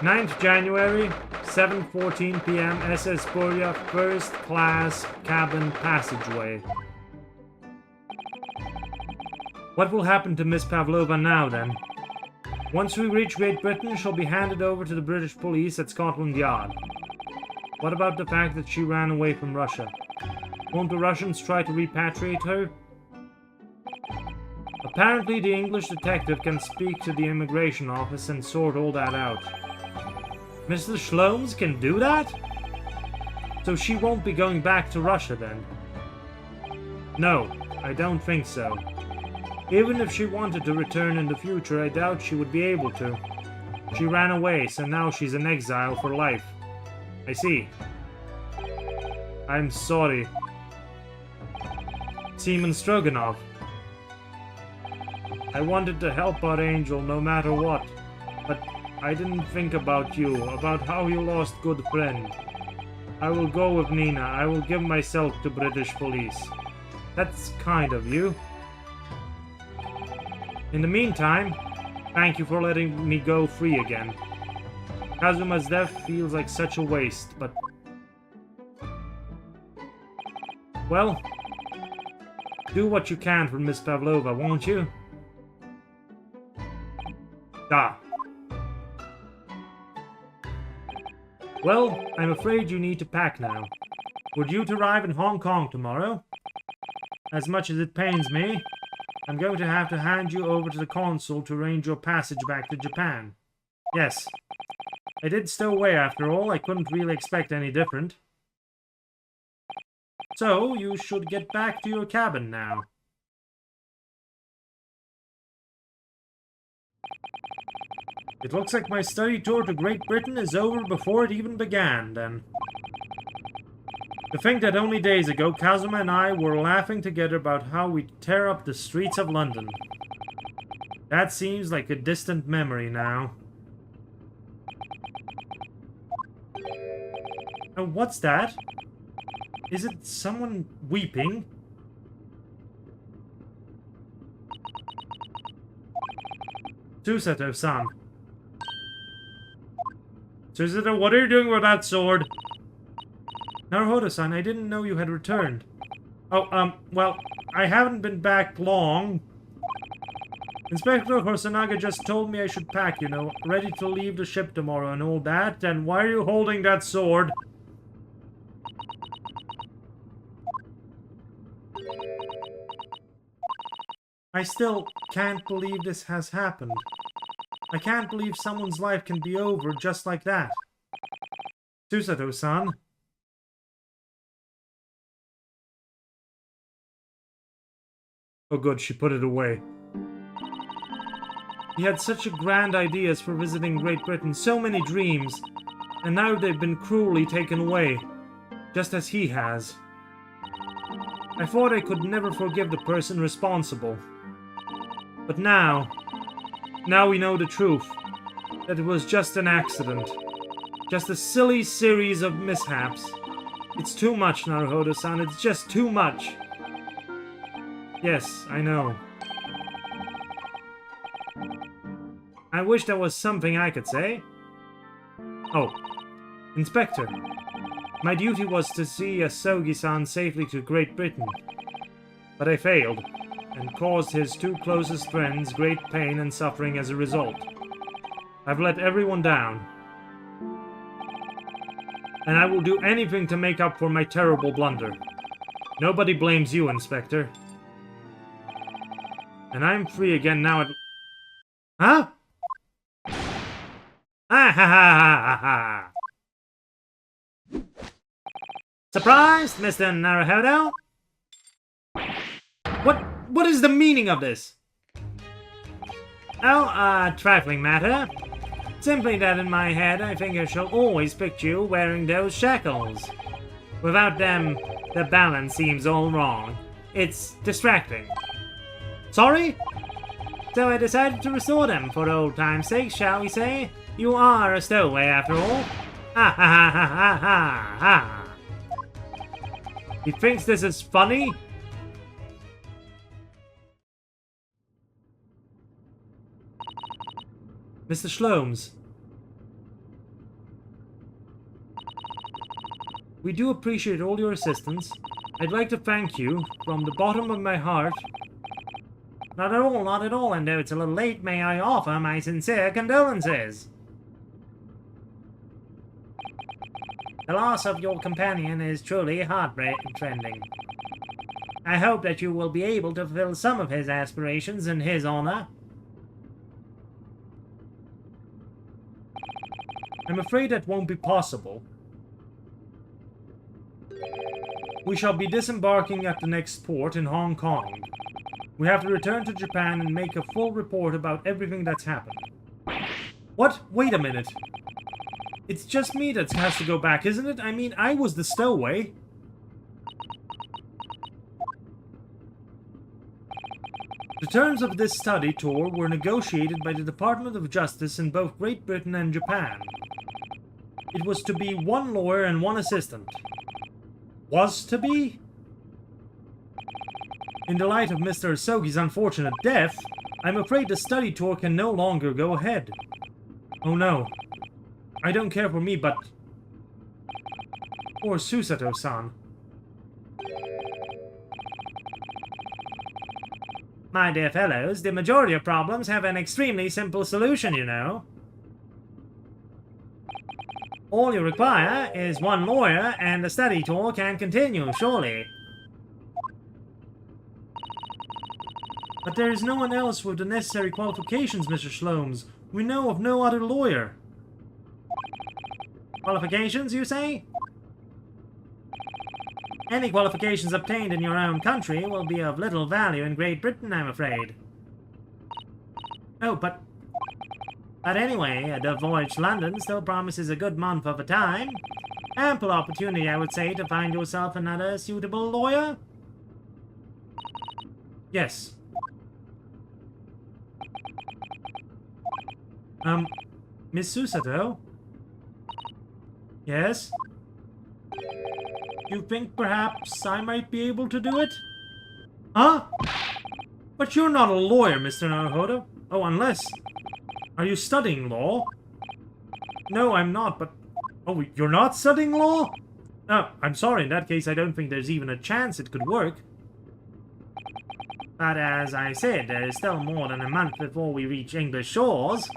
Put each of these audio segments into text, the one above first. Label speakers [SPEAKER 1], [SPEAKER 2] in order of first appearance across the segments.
[SPEAKER 1] 9th January, 7:14 p.m. SS Burya, first class cabin passageway. What will happen to Miss Pavlova now, then? Once we reach Great Britain, she'll be handed over to the British police at Scotland Yard. What about the fact that she ran away from Russia? Won't the Russians try to repatriate her? Apparently, the English detective can speak to the immigration office and sort all that out. Mr. Shlomes can do that? So she won't be going back to Russia then? No, I don't think so. Even if she wanted to return in the future, I doubt she would be able to. She ran away, so now she's in exile for life. I see. I'm sorry. Seaman Stroganov. I wanted to help our angel no matter what, but I didn't think about you, about how you lost good friend. I will go with Nina. I will give myself to British police. That's kind of you. In the meantime, thank you for letting me go free again. Kazuma's death feels like such a waste, but... Well, do what you can for Miss Pavlova, won't you? Ah. Well, I'm afraid you need to pack now. We're due to arrive in Hong Kong tomorrow. As much as it pains me, I'm going to have to hand you over to the consul to arrange your passage back to Japan. Yes. I did stow away after all. I couldn't really expect any different. So, you should get back to your cabin now. It looks like my study tour to Great Britain is over before it even began, then. To think that only days ago, Kazuma and I were laughing together about how we'd tear up the streets of London. That seems like a distant memory now. Oh, what's that? Is it someone weeping? Susato-san. Susato, what are you doing with that sword? Naruhodo-san, I didn't know you had returned. Oh, well, I haven't been back long. Inspector Hosonaga just told me I should pack, you know, ready to leave the ship tomorrow and all that, and why are you holding that sword? I still can't believe this has happened. I can't believe someone's life can be over just like that. Susato-san. Oh good, she put it away. He had such grand ideas for visiting Great Britain, so many dreams, and now they've been cruelly taken away, just as he has. I thought I could never forgive the person responsible. But now we know the truth, that it was just an accident, just a silly series of mishaps. It's too much, Naruhodo-san, it's just too much. Yes, I know. I wish there was something I could say. Oh, Inspector. My duty was to see Asogi-san safely to Great Britain. But I failed, and caused his two closest friends great pain and suffering as a result. I've let everyone down. And I will do anything to make up for my terrible blunder. Nobody blames you, Inspector. And I'm free again now at... Huh? Ah ha ha ha ha! Surprised, Mr. Naruhodo? What is the meaning of this? Oh, trifling matter. Simply that in my head I think I shall always picture you wearing those shackles. Without them, the balance seems all wrong. It's distracting. Sorry? So I decided to restore them for old time's sake, shall we say? You are a stowaway after all. Ha ha ha ha ha ha ha. He thinks this is funny? Mr. Shlomes. We do appreciate all your assistance. I'd like to thank you from the bottom of my heart. Not at all, and though it's a little late, may I offer my sincere condolences. The loss of your companion is truly heartrending. I hope that you will be able to fulfill some of his aspirations in his honor. I'm afraid that won't be possible. We shall be disembarking at the next port in Hong Kong. We have to return to Japan and make a full report about everything that's happened. What? Wait a minute. It's just me that has to go back, isn't it? I mean, I was the stowaway. The terms of this study tour were negotiated by the Department of Justice in both Great Britain and Japan. It was to be 1 lawyer and 1 assistant. Was to be? In the light of Mr. Asogi's unfortunate death, I'm afraid the study tour can no longer go ahead. Oh no. I don't care for me, but... Poor Susato-san. My dear fellows, the majority of problems have an extremely simple solution, you know. All you require is 1 lawyer, and the study tour can continue, surely. But there is no one else with the necessary qualifications, Mr. Shlomes. We know of no other lawyer. Qualifications, you say? Any qualifications obtained in your own country will be of little value in Great Britain, I'm afraid. Oh, but anyway, the voyage to London still promises a good month of a time. Ample opportunity, I would say, to find yourself another suitable lawyer. Yes. Miss Susato? Yes? You think perhaps I might be able to do it? Huh? But you're not a lawyer, Mr. Naruhodo. Oh, unless... Are you studying law? No, I'm not, but... Oh, you're not studying law? Oh, I'm sorry. In that case, I don't think there's even a chance it could work. But as I said, there is still more than a month before we reach English shores.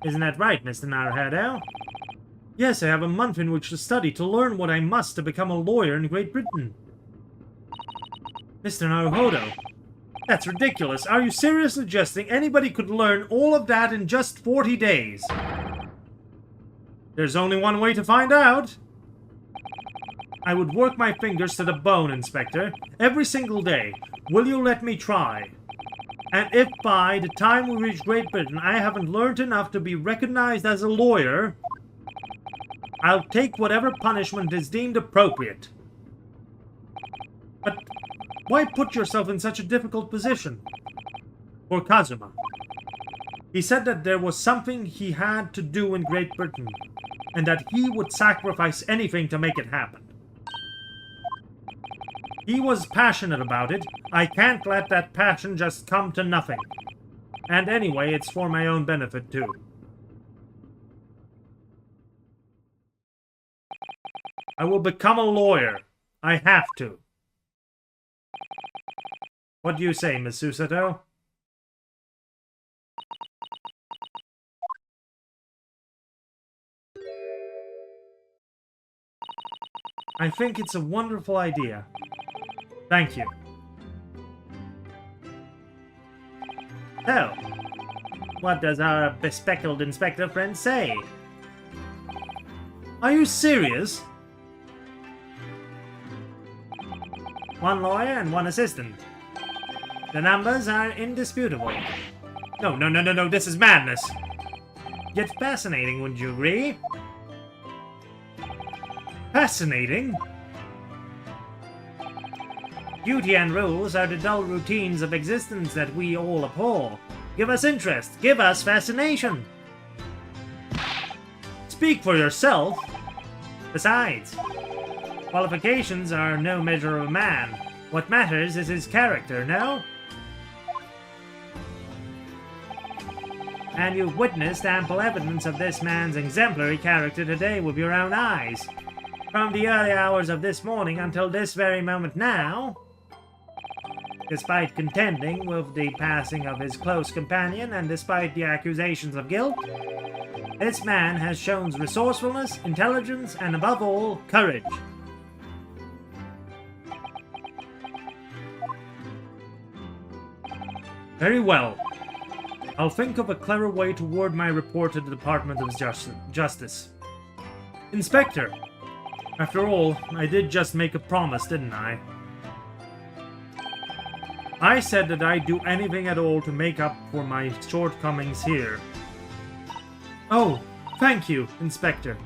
[SPEAKER 1] Isn't that right, Mr. Naruhodo? Yes, I have a month in which to study, to learn what I must to become a lawyer in Great Britain. Mr. Naruhodo, that's ridiculous. Are you seriously suggesting anybody could learn all of that in just 40 days? There's only one way to find out. I would work my fingers to the bone, Inspector, every single day. Will you let me try? And if by the time we reach Great Britain I haven't learned enough to be recognized as a lawyer, I'll take whatever punishment is deemed appropriate. But why put yourself in such a difficult position? For Kazuma. He said that there was something he had to do in Great Britain, and that he would sacrifice anything to make it happen. He was passionate about it. I can't let that passion just come to nothing. And anyway, it's for my own benefit, too. I will become a lawyer. I have to. What do you say, Miss Susato? I think it's a wonderful idea. Thank you. So, what does our bespectacled inspector friend say? Are you serious? 1 lawyer and 1 assistant. The numbers are indisputable. No, this is madness. Yet fascinating, wouldn't you agree? Fascinating? Duty and rules are the dull routines of existence that we all abhor. Give us interest. Give us fascination. Speak for yourself. Besides, qualifications are no measure of a man. What matters is his character, no? And you've witnessed ample evidence of this man's exemplary character today with your own eyes. From the early hours of this morning until this very moment now, despite contending with the passing of his close companion and despite the accusations of guilt, this man has shown resourcefulness, intelligence, and above all, courage. Very well. I'll think of a clever way to word my report to the Department of Justice. Inspector, after all, I did just make a promise, didn't I? I said that I'd do anything at all to make up for my shortcomings here. Oh, thank you, Inspector.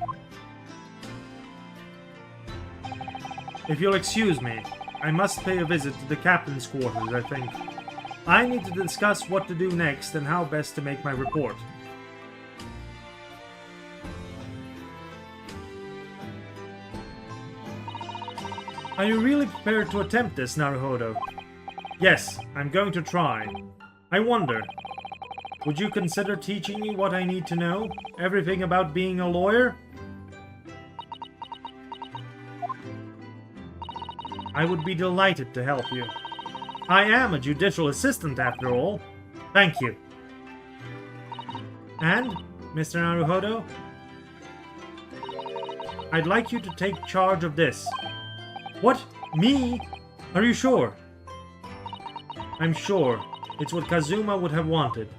[SPEAKER 1] If you'll excuse me, I must pay a visit to the captain's quarters, I think. I need to discuss what to do next and how best to make my report. Are you really prepared to attempt this, Naruhodo? Yes, I'm going to try. I wonder, would you consider teaching me what I need to know? Everything about being a lawyer? I would be delighted to help you. I am a judicial assistant, after all. Thank you. And, Mr. Naruhodo, I'd like you to take charge of this. What? Me? Are you sure? I'm sure. It's what Kazuma would have wanted.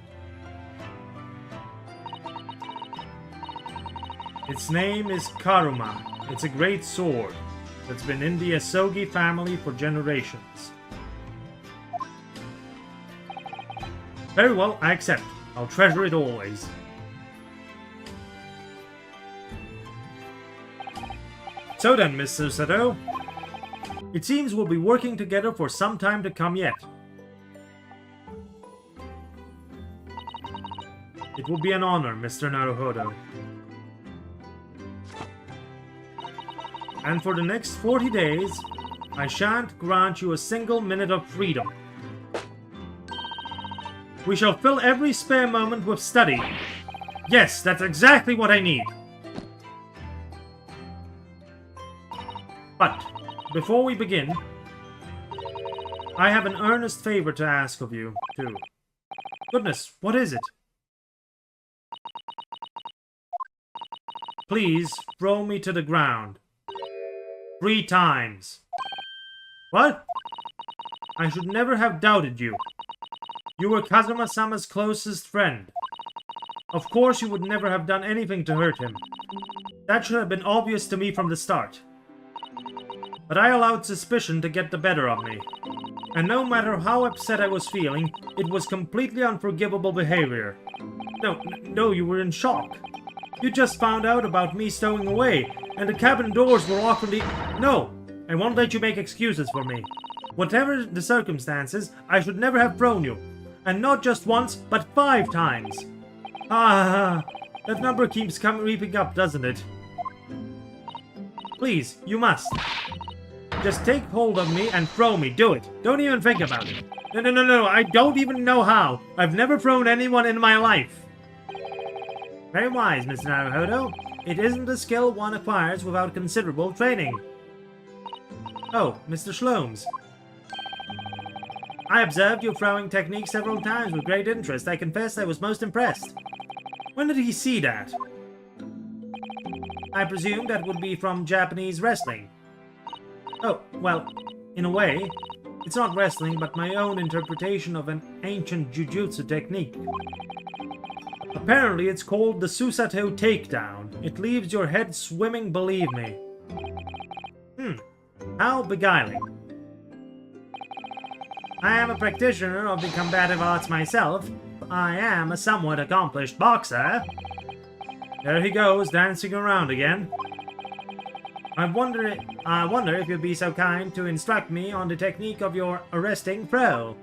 [SPEAKER 1] Its name is Karuma. It's a great sword that's been in the Asogi family for generations. Very well, I accept. I'll treasure it always. So then, Miss Susato, it seems we'll be working together for some time to come yet. It will be an honor, Mr. Naruhodo. And for the next 40 days, I shan't grant you a single minute of freedom. We shall fill every spare moment with study. Yes, that's exactly what I need. But, before we begin, I have an earnest favor to ask of you, too. Goodness, what is it? Please, throw me to the ground. 3 times. What? I should never have doubted you. You were Kazuma-sama's closest friend. Of course you would never have done anything to hurt him. That should have been obvious to me from the start. But I allowed suspicion to get the better of me. And no matter how upset I was feeling, it was completely unforgivable behavior. No, you were in shock. You just found out about me stowing away, and the cabin doors were awkwardly... No, I won't let you make excuses for me. Whatever the circumstances, I should never have thrown you. And not just once, but 5 times. Ah, that number keeps creeping up, doesn't it? Please, you must. Just take hold of me and throw me. Do it. Don't even think about it. No. I don't even know how. I've never thrown anyone in my life. Very wise, Mr. Naruhodo. It isn't a skill one acquires without considerable training. Oh, Mr. Shlomes. I observed your throwing technique several times with great interest. I confess I was most impressed. When did he see that? I presume that would be from Japanese wrestling. Oh, well, in a way, it's not wrestling, but my own interpretation of an ancient jujutsu technique. Apparently, it's called the Susato Takedown. It leaves your head swimming, believe me. How beguiling. I am a practitioner of the combative arts myself. I am a somewhat accomplished boxer. There he goes, dancing around again. I wonder if you'd be so kind to instruct me on the technique of your arresting throw.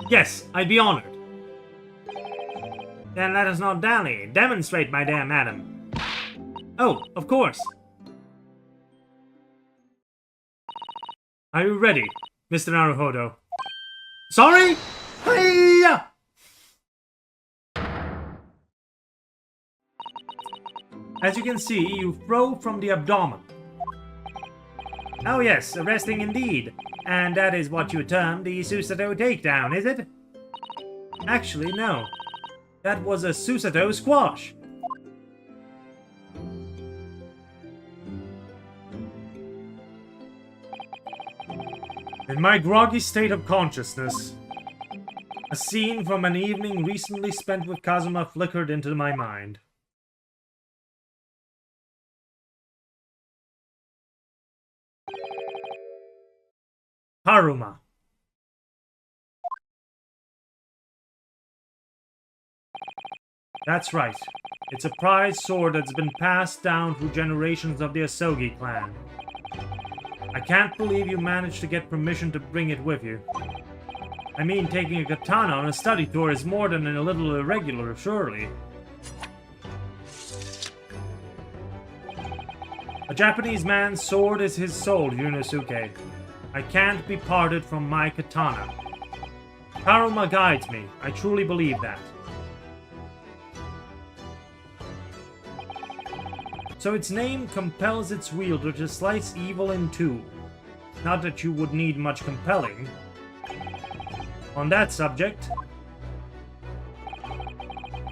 [SPEAKER 1] Yes, I'd be honored. Then let us not dally. Demonstrate, my dear madam. Oh, of course. Are you ready, Mr. Naruhodo? Sorry? Hiya! As you can see, you throw from the abdomen. Oh yes, arresting indeed. And that is what you term the Susato takedown, is it? Actually, no. That was a Susato squash. In my groggy state of consciousness, a scene from an evening recently spent with Kazuma flickered into my mind. Haruma. That's right. It's a prized sword that's been passed down through generations of the Asogi clan. I can't believe you managed to get permission to bring it with you. I mean, taking a katana on a study tour is more than a little irregular, surely. A Japanese man's sword is his soul, Yunosuke. I can't be parted from my katana. Haruma guides me. I truly believe that. So its name compels its wielder to slice evil in two. Not that you would need much compelling. On that subject,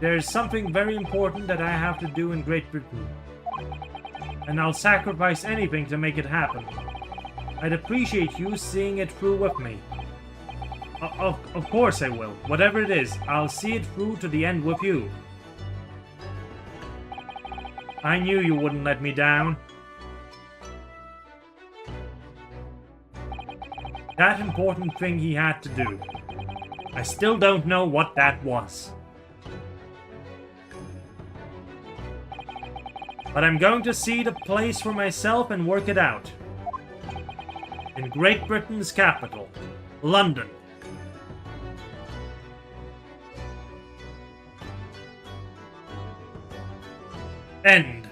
[SPEAKER 1] there's something very important that I have to do in Great Britain. And I'll sacrifice anything to make it happen. I'd appreciate you seeing it through with me. Of course I will. Whatever it is, I'll see it through to the end with you. I knew you wouldn't let me down. That important thing he had to do. I still don't know what that was. But I'm going to see the place for myself and work it out. In Great Britain's capital, London. End.